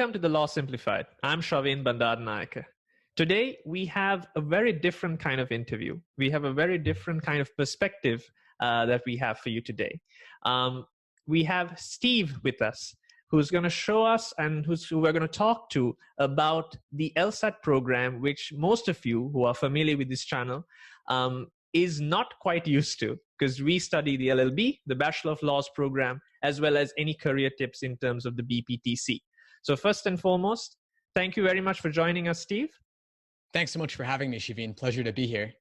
Welcome to the Law Simplified. I'm Shavin Bandaranaike. Today, we have a very different kind of interview. We have a very different kind of perspective that we have for you today. We have Steve with us, who's going to show us and who we're going to talk to about the LSAT program, which most of you who are familiar with this channel is not quite used to, because we study the LLB, the Bachelor of Laws program, as well as any career tips in terms of the BPTC. So first and foremost, thank you very much for joining us, Steve. Thanks so much for having me, Shavin. Pleasure to be here.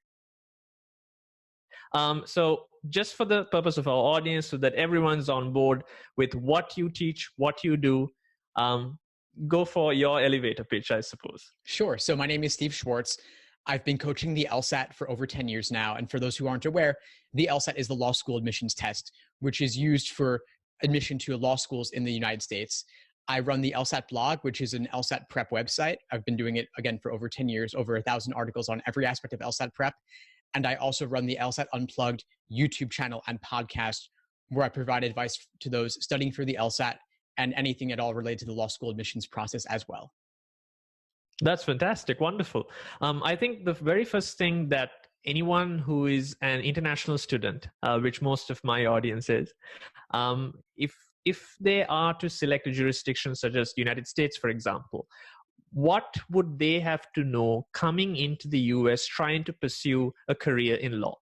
So just for the purpose of our audience, so that everyone's on board with what you teach, what you do, go for your elevator pitch, I suppose. Sure. So my name is Steve Schwartz. I've been coaching the LSAT for over 10 years now. And for those who aren't aware, the LSAT is the law school admissions test, which is used for admission to law schools in the United States. I run the LSAT blog, which is an LSAT prep website. I've been doing it, again, for over 10 years, over 1,000 articles on every aspect of LSAT prep. And I also run the LSAT Unplugged YouTube channel and podcast, where I provide advice to those studying for the LSAT and anything at all related to the law school admissions process as well. That's fantastic. Wonderful. I think the very first thing that anyone who is an international student, which most of my audience is, if they are to select a jurisdiction such as the United States, for example, what would they have to know coming into the US trying to pursue a career in law?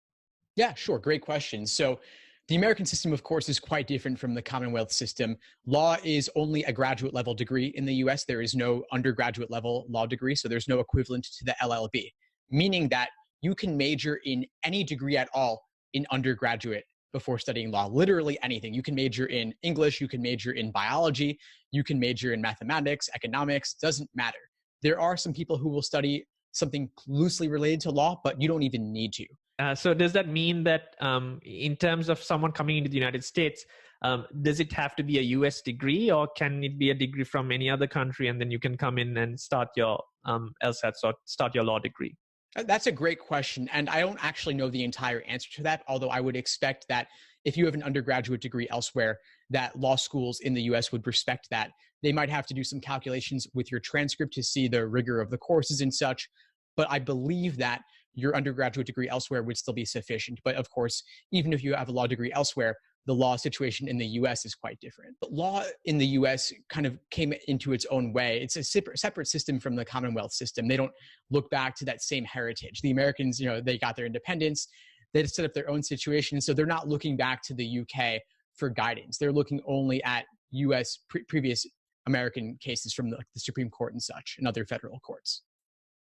Yeah, sure. Great question. So the American system, of course, is quite different from the Commonwealth system. Law is only a graduate level degree in the US. There is no undergraduate level law degree, so there's no equivalent to the LLB, meaning that you can major in any degree at all in undergraduate before studying law, literally anything. You can major in English, you can major in biology, you can major in mathematics, economics, doesn't matter. There are some people who will study something loosely related to law, but you don't even need to. So does that mean that in terms of someone coming into the United States, does it have to be a US degree, or can it be a degree from any other country and then you can come in and start your LSATs or start your law degree? That's a great question. And I don't actually know the entire answer to that, although I would expect that if you have an undergraduate degree elsewhere, that law schools in the US would respect that. They might have to do some calculations with your transcript to see the rigor of the courses and such. But I believe that your undergraduate degree elsewhere would still be sufficient. But of course, even if you have a law degree elsewhere, the law situation in the US is quite different. But law in the US kind of came into its own way. It's a separate system from the Commonwealth system. They don't look back to that same heritage. The Americans, they got their independence, they set up their own situation. So they're not looking back to the UK for guidance. They're looking only at US previous American cases from the Supreme Court and such, and other federal courts.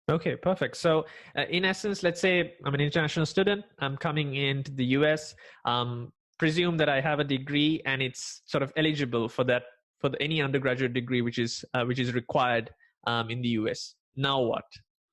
Okay, perfect. So in essence, let's say I'm an international student, I'm coming into the US, presume that I have a degree and it's sort of eligible for that, for any undergraduate degree which is required in the US. Now what?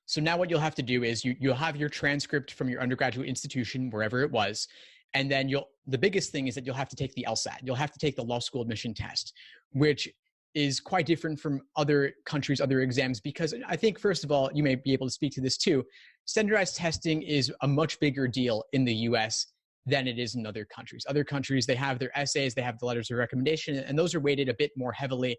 So now what you'll have to do is you'll have your transcript from your undergraduate institution, wherever it was, and then the biggest thing is that you'll have to take the LSAT. You'll have to take the law school admission test, which is quite different from other countries, other exams, because I think, first of all, you may be able to speak to this too, standardized testing is a much bigger deal in the US than it is in other countries. Other countries, they have their essays, they have the letters of recommendation, and those are weighted a bit more heavily.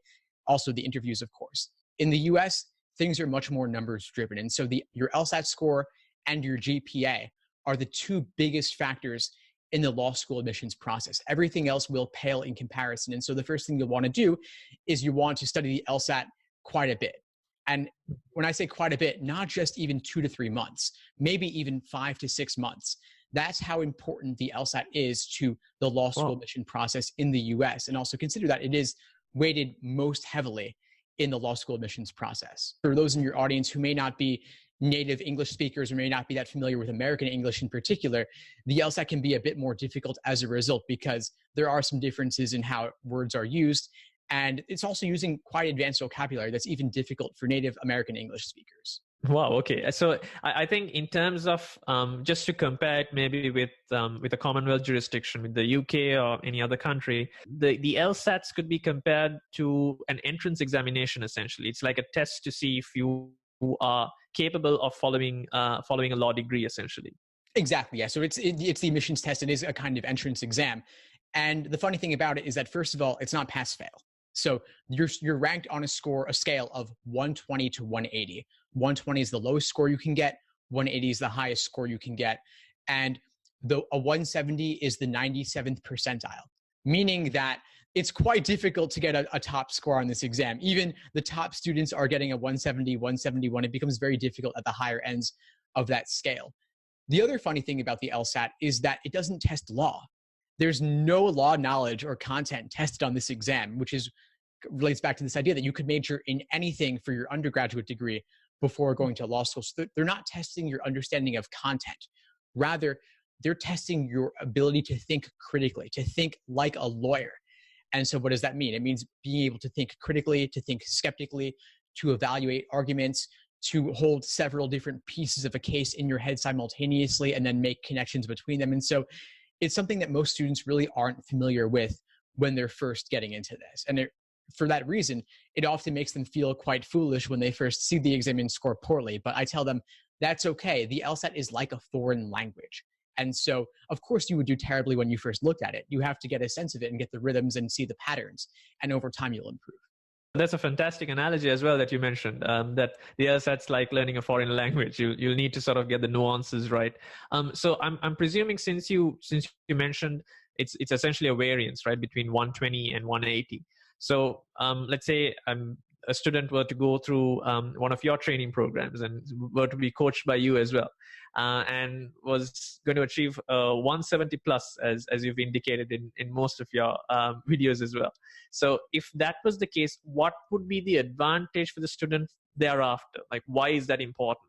Also the interviews, of course. In the US, things are much more numbers driven. And so your LSAT score and your GPA are the two biggest factors in the law school admissions process. Everything else will pale in comparison. And so the first thing you'll want to do is you want to study the LSAT quite a bit. And when I say quite a bit, not just even 2 to 3 months, maybe even 5 to 6 months. That's how important the LSAT is to the law school admission process in the US. And also consider that it is weighted most heavily in the law school admissions process. For those in your audience who may not be native English speakers or may not be that familiar with American English in particular, the LSAT can be a bit more difficult as a result because there are some differences in how words are used. And it's also using quite advanced vocabulary that's even difficult for native American English speakers. Wow. Okay. So I think in terms of just to compare it maybe with a Commonwealth jurisdiction, with the UK or any other country, the LSATs could be compared to an entrance examination. Essentially, it's like a test to see if you are capable of following a law degree. Essentially. Exactly. Yeah. So it's the admissions test. It is a kind of entrance exam, and the funny thing about it is that, first of all, it's not pass fail. So you're ranked on a scale of 120 to 180. 120 is the lowest score you can get. 180 is the highest score you can get. And a 170 is the 97th percentile, meaning that it's quite difficult to get a top score on this exam. Even the top students are getting a 170, 171. It becomes very difficult at the higher ends of that scale. The other funny thing about the LSAT is that it doesn't test law. There's no law knowledge or content tested on this exam, which relates back to this idea that you could major in anything for your undergraduate degree before going to law school. So they're not testing your understanding of content. Rather, they're testing your ability to think critically, to think like a lawyer. And so what does that mean? It means being able to think critically, to think skeptically, to evaluate arguments, to hold several different pieces of a case in your head simultaneously and then make connections between them. And so it's something that most students really aren't familiar with when they're first getting into this. And for that reason, it often makes them feel quite foolish when they first see the exam and score poorly. But I tell them, that's okay. The LSAT is like a foreign language. And so, of course, you would do terribly when you first looked at it. You have to get a sense of it and get the rhythms and see the patterns. And over time, you'll improve. That's a fantastic analogy as well that you mentioned, that the LSAT's like learning a foreign language. You'll need to sort of get the nuances right. So I'm presuming since you mentioned it's essentially a variance, right, between 120 and 180. So let's say a student were to go through one of your training programs and were to be coached by you as well, and was going to achieve 170 plus, as you've indicated in most of your videos as well. So if that was the case, what would be the advantage for the student thereafter? Like, why is that important?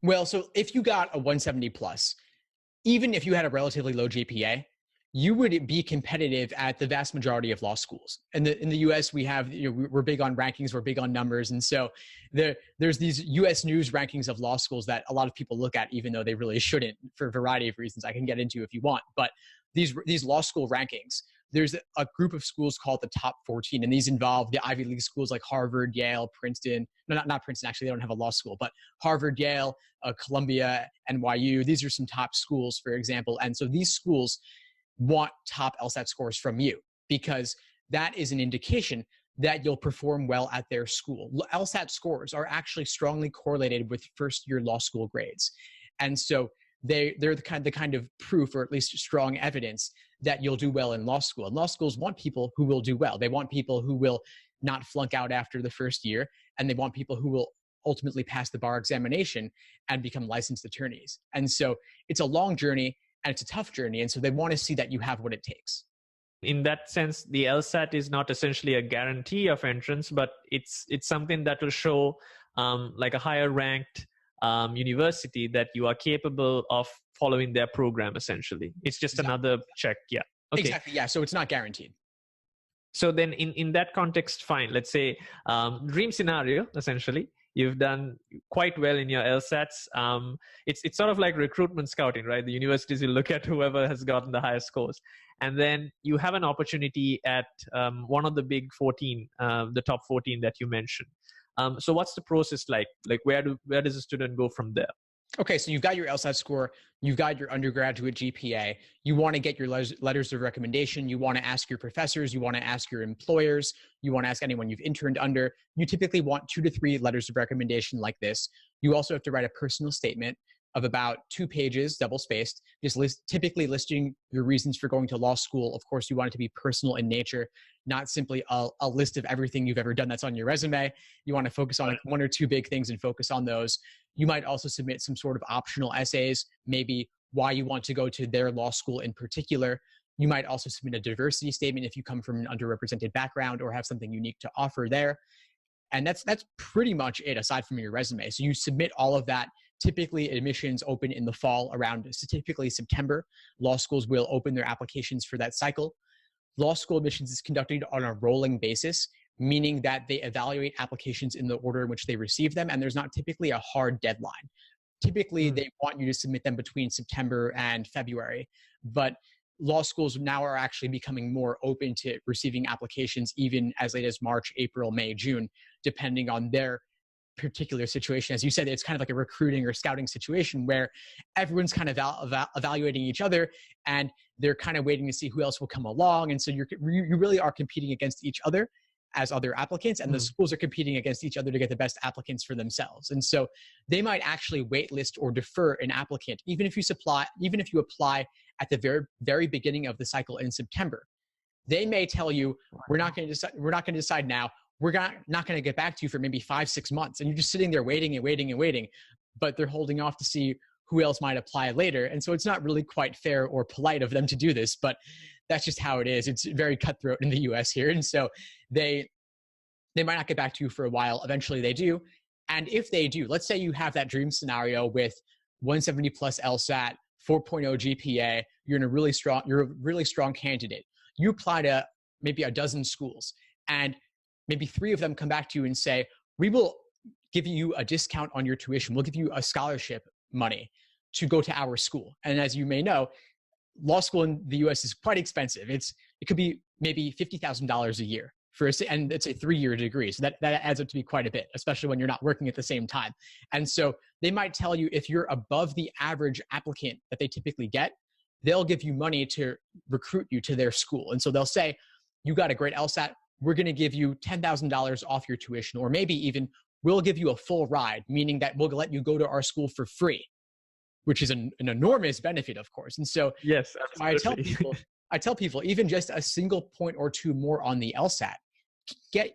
Well, so if you got a 170 plus, even if you had a relatively low GPA, you would be competitive at the vast majority of law schools. And in the US, we have, we're big on rankings, we're big on numbers. And so there's these US News rankings of law schools that a lot of people look at, even though they really shouldn't, for a variety of reasons I can get into if you want. But these law school rankings, there's a group of schools called the top 14, and these involve the Ivy League schools like Harvard, Yale, Princeton. No, not Princeton, actually, they don't have a law school, but Harvard, Yale, Columbia, NYU. These are some top schools, for example. And so these schools want top LSAT scores from you, because that is an indication that you'll perform well at their school. LSAT scores are actually strongly correlated with first-year law school grades. And so they're the kind of proof, or at least strong evidence, that you'll do well in law school. And law schools want people who will do well. They want people who will not flunk out after the first year, and they want people who will ultimately pass the bar examination and become licensed attorneys. And so it's a long journey, and it's a tough journey. And so they want to see that you have what it takes. In that sense, the LSAT is not essentially a guarantee of entrance, but it's something that will show like a higher ranked university that you are capable of following their program, essentially. It's just another check. Yeah. Okay. Exactly. Yeah. So it's not guaranteed. So then in that context, fine. Let's say dream scenario, essentially. You've done quite well in your LSATs. It's sort of like recruitment scouting, right? The universities will look at whoever has gotten the highest scores. And then you have an opportunity at one of the big 14, the top 14 that you mentioned. So what's the process like? Like where does a student go from there? Okay, so you've got your LSAT score, you've got your undergraduate GPA, you want to get your letters of recommendation, you want to ask your professors, you want to ask your employers, you want to ask anyone you've interned under. You typically want 2 to 3 letters of recommendation like this. You also have to write a personal statement of about 2 pages, double-spaced, typically listing your reasons for going to law school. Of course, you want it to be personal in nature, not simply a list of everything you've ever done that's on your resume. You want to focus on 1 or 2 big things and focus on those. You might also submit some sort of optional essays, maybe why you want to go to their law school in particular. You might also submit a diversity statement if you come from an underrepresented background or have something unique to offer there. And that's pretty much it, aside from your resume. So you submit all of that. Typically, admissions open in the fall around typically September. Law schools will open their applications for that cycle. Law school admissions is conducted on a rolling basis, meaning that they evaluate applications in the order in which they receive them, and there's not typically a hard deadline. Typically, they want you to submit them between September and February, but law schools now are actually becoming more open to receiving applications even as late as March, April, May, June, depending on their particular situation. As you said, it's kind of like a recruiting or scouting situation where everyone's kind of evaluating each other, and they're kind of waiting to see who else will come along. And so you really are competing against each other. as other applicants, and the schools are competing against each other to get the best applicants for themselves. And so they might actually waitlist or defer an applicant, even if you apply at the very, very beginning of the cycle in September. They may tell you, we're not going to decide now. We're not going to get back to you for maybe 5-6 months. And you're just sitting there waiting and waiting and waiting, but they're holding off to see who else might apply later. And so it's not really quite fair or polite of them to do this, but that's just how it is. It's very cutthroat in the US here. And so they might not get back to you for a while. Eventually they do. And if they do, let's say you have that dream scenario with 170 plus LSAT, 4.0 GPA, you're a really strong candidate. You apply to maybe a dozen schools, and maybe 3 of them come back to you and say, we will give you a discount on your tuition. We'll give you a scholarship money to go to our school. And as you may know, law school in the US is quite expensive. It could be maybe $50,000 a year and it's a 3-year degree. So that adds up to be quite a bit, especially when you're not working at the same time. And so they might tell you, if you're above the average applicant that they typically get, they'll give you money to recruit you to their school. And so they'll say, you got a great LSAT, we're going to give you $10,000 off your tuition, or maybe even we'll give you a full ride, meaning that we'll let you go to our school for free, which is an enormous benefit, of course. And so yes, I tell people, even just a single point or 2 more on the LSAT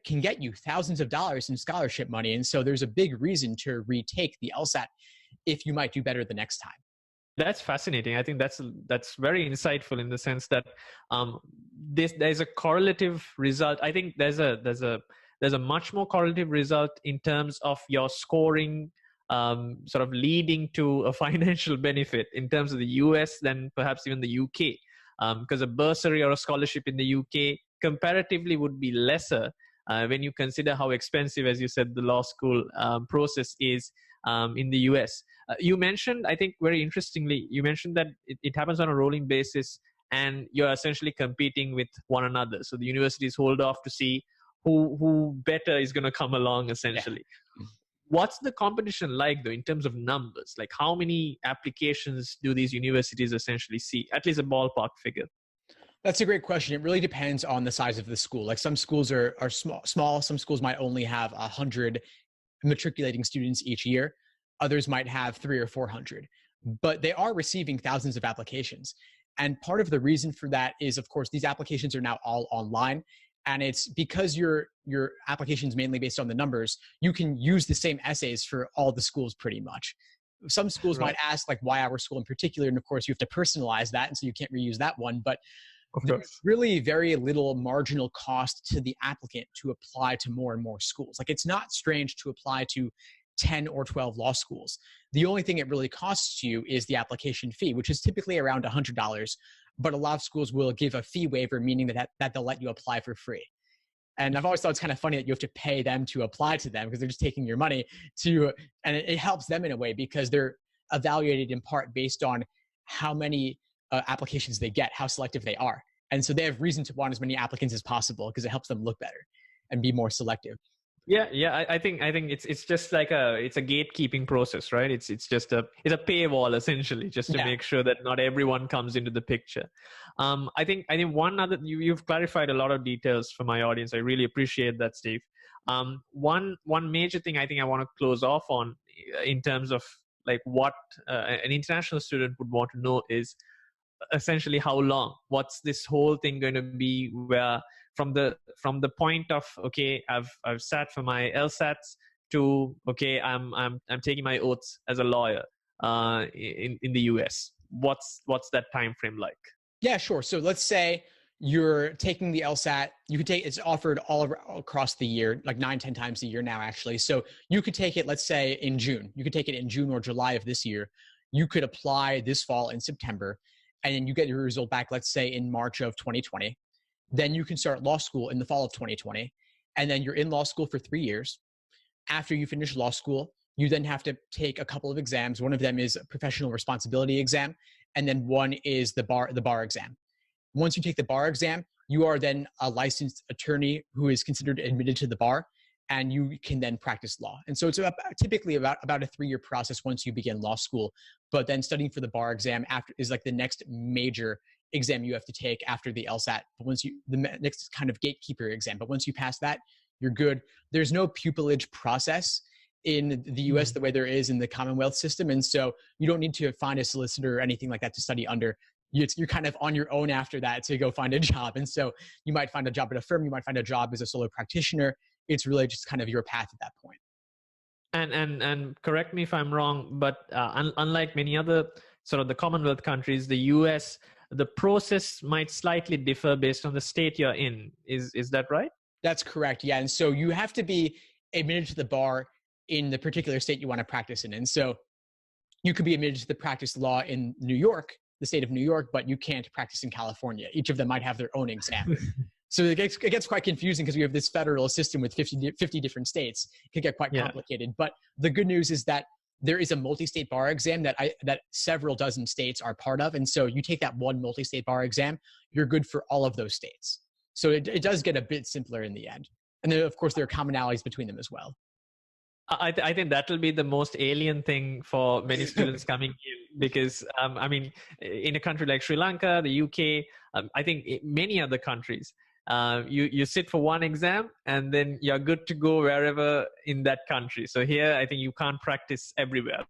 can get you thousands of dollars in scholarship money. And so there's a big reason to retake the LSAT if you might do better the next time. That's fascinating. I think that's very insightful in the sense that there's a correlative result. I think there's a much more correlative result in terms of your scoring sort of leading to a financial benefit in terms of the US than perhaps even the UK. Because a bursary or a scholarship in the UK comparatively would be lesser when you consider how expensive, as you said, the law school process is in the US. You mentioned, I think very interestingly, you mentioned that it happens on a rolling basis and you're essentially competing with one another. So the universities hold off to see who better is going to come along, essentially. Yeah. What's the competition like, though, in terms of numbers? Like, how many applications do these universities essentially see? At least a ballpark figure. That's a great question. It really depends on the size of the school. Like, some schools are small. Some schools might only have 100 matriculating students each year. Others might have 300 or 400, but they are receiving thousands of applications. And part of the reason for that is, of course, these applications are now all online. And it's because your application is mainly based on the numbers, you can use the same essays for all the schools pretty much. Some schools might ask, like, why our school in particular? And of course, you have to personalize that. And so you can't reuse that one. But there's really very little marginal cost to the applicant to apply to more and more schools. Like, it's not strange to apply to 10 or 12 law schools. The only thing it really costs you is the application fee, which is typically around $100. But a lot of schools will give a fee waiver, meaning that they'll let you apply for free. And I've always thought it's kind of funny that you have to pay them to apply to them because they're just taking your money and it helps them in a way because they're evaluated in part based on how many applications they get, how selective they are. And so they have reason to want as many applicants as possible because it helps them look better and be more selective. Yeah. I think it's just like it's a gatekeeping process, right? It's a paywall essentially, just to make sure that not everyone comes into the picture. I think one other you've clarified a lot of details for my audience. I really appreciate that, Steve. One major thing I think I want to close off on in terms of like what an international student would want to know is essentially how long. What's this whole thing going to be? Where from the point of, okay, I've sat for my LSATs to, okay, I'm taking my oaths as a lawyer in the US. What's that time frame like? Yeah, sure. So let's say you're taking the LSAT. It's offered all across the year, like 9-10 times a year now, actually. So you could take it, let's say in June. You could take it in June or July of this year. You could apply this fall in September, and then you get your result back, let's say in March of 2020. Then you can start law school in the fall of 2020. And then you're in law school for 3 years. After you finish law school, you then have to take a couple of exams. One of them is a professional responsibility exam. And then one is the bar exam. Once you take the bar exam, you are then a licensed attorney who is considered admitted to the bar, and you can then practice law. And so it's typically about a 3-year process once you begin law school. But then studying for the bar exam is like the next major exam you have to take after the LSAT. But the next kind of gatekeeper exam, but once you pass that, you're good. There's no pupillage process in the US the way there is in the Commonwealth system. And so you don't need to find a solicitor or anything like that to study under. You're kind of on your own after that to go find a job. And so you might find a job at a firm, you might find a job as a solo practitioner. It's really just kind of your path at that point. And correct me if I'm wrong, but unlike many other sort of the Commonwealth countries, the US, the process might slightly differ based on the state you're in. Is that right? That's correct. Yeah. And so you have to be admitted to the bar in the particular state you want to practice in. And so you could be admitted to the practice law in New York, the state of New York, but you can't practice in California. Each of them might have their own exam. So it gets quite confusing because we have this federal system with 50 different states. It can get quite complicated. But the good news is that there is a multi-state bar exam that several dozen states are part of. And so you take that one multi-state bar exam, you're good for all of those states. So it does get a bit simpler in the end. And then, of course, there are commonalities between them as well. I think that will be the most alien thing for many students coming in because, I mean, in a country like Sri Lanka, the UK, I think many other countries, you sit for one exam and then you're good to go wherever in that country. So here, I think you can't practice everywhere.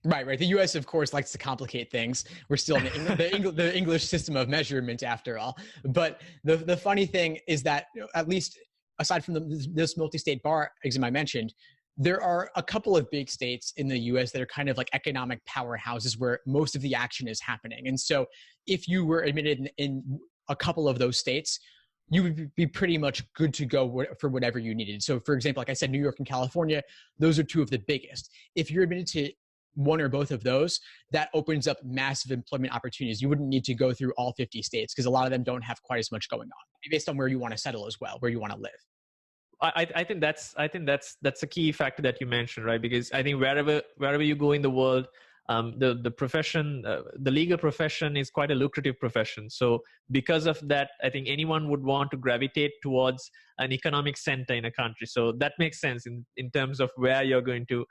Right. The US, of course, likes to complicate things. We're still in the English system of measurement after all. But the funny thing is that, at least aside from this multi-state bar exam I mentioned, there are a couple of big states in the US that are kind of like economic powerhouses where most of the action is happening. And so if you were admitted in a couple of those states, you would be pretty much good to go for whatever you needed. So for example, like I said, New York and California, those are two of the biggest. If you're admitted to one or both of those, that opens up massive employment opportunities. You wouldn't need to go through all 50 states because a lot of them don't have quite as much going on, based on where you want to settle as well, where you want to live. I think that's a key factor that you mentioned, right? Because I think wherever you go in the world, the profession, the legal profession is quite a lucrative profession. So because of that, I think anyone would want to gravitate towards an economic center in a country. So that makes sense in terms of where you're going to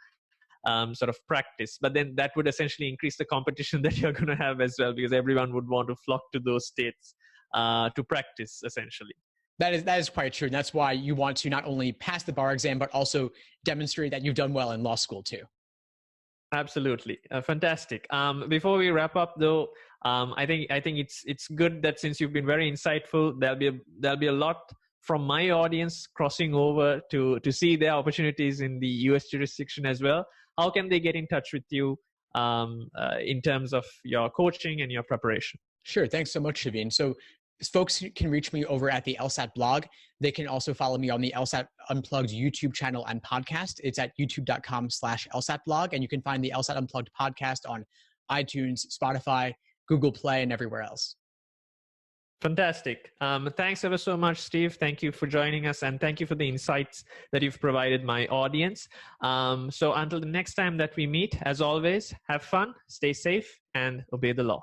sort of practice. But then that would essentially increase the competition that you're going to have as well, because everyone would want to flock to those states to practice essentially. That is quite true. And that's why you want to not only pass the bar exam, but also demonstrate that you've done well in law school too. Absolutely. Fantastic. Before we wrap up though, I think it's good that since you've been very insightful, there'll be a lot from my audience crossing over to see their opportunities in the US jurisdiction as well. How can they get in touch with you in terms of your coaching and your preparation? Sure. Thanks so much, Shaveen. So folks can reach me over at the LSAT blog. They can also follow me on the LSAT Unplugged YouTube channel and podcast. It's at youtube.com/LSAT blog. And you can find the LSAT Unplugged podcast on iTunes, Spotify, Google Play, and everywhere else. Fantastic. Thanks ever so much, Steve. Thank you for joining us, and thank you for the insights that you've provided my audience. So until the next time that we meet, as always, have fun, stay safe, and obey the law.